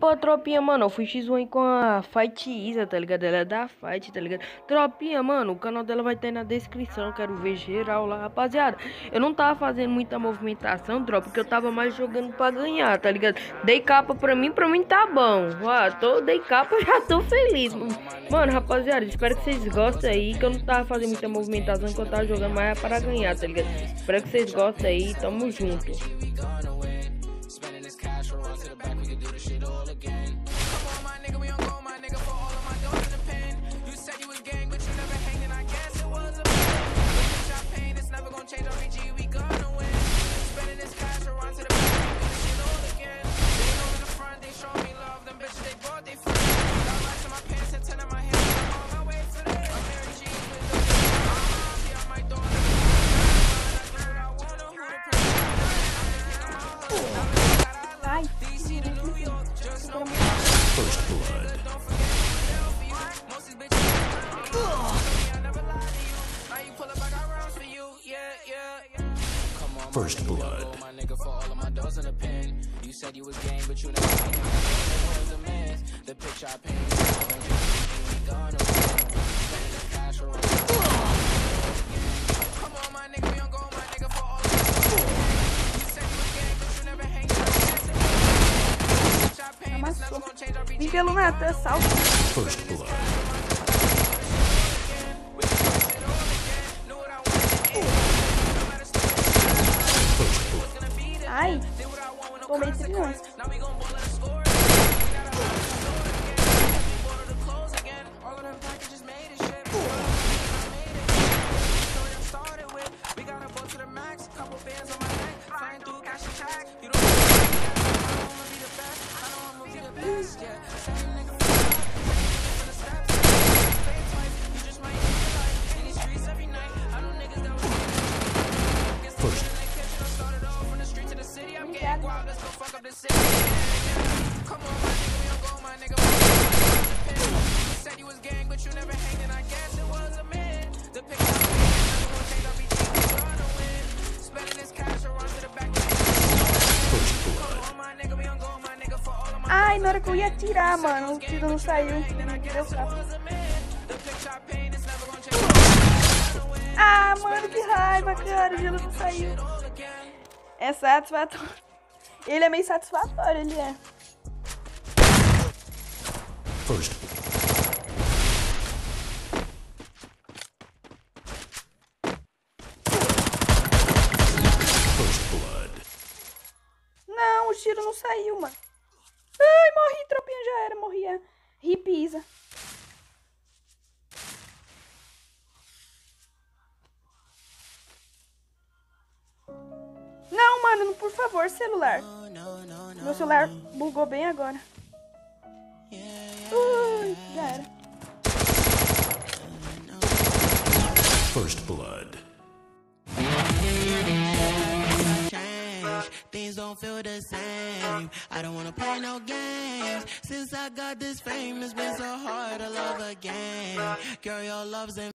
Opa, tropinha, mano, eu fui X1 aí com a Fight Isa, tá ligado? Ela é da Fight, tá ligado? Tropinha, mano, o canal dela vai ter na descrição, quero ver geral lá, rapaziada. Eu não tava fazendo muita movimentação, tropa, porque eu tava mais jogando pra ganhar, tá ligado? Dei capa pra mim tá bom. Dei capa, já tô feliz. Mano, rapaziada, espero que vocês gostem aí, que eu não tava fazendo muita movimentação, que eu tava jogando mais para ganhar, tá ligado? Espero que vocês gostem aí, tamo junto. First blood. First blood. You said you was gang, but you never was a man. The picture I painted. Come on, my nigga, we don't go, my nigga, for all of you said you was gang, but you never hang Vim pelo Natan, salve. First blood. Ai, tomei criança. Ai, na hora que eu ia atirar, mano, o tiro não saiu. Deu capa. Ah, mano, que raiva, cara. O gelo não saiu. É satisfatório. Ele é meio satisfatório, ele é. First. First blood. Não, o tiro não saiu, mano. Ai, morri, tropinha, já era, morria. Ripisa. Não, mano, por favor, celular. Meu celular bugou bem agora. Já era. First blood. Things don't feel the same. I don't wanna play no games. Since I got this fame, it's been so hard to love again. Girl, your love's in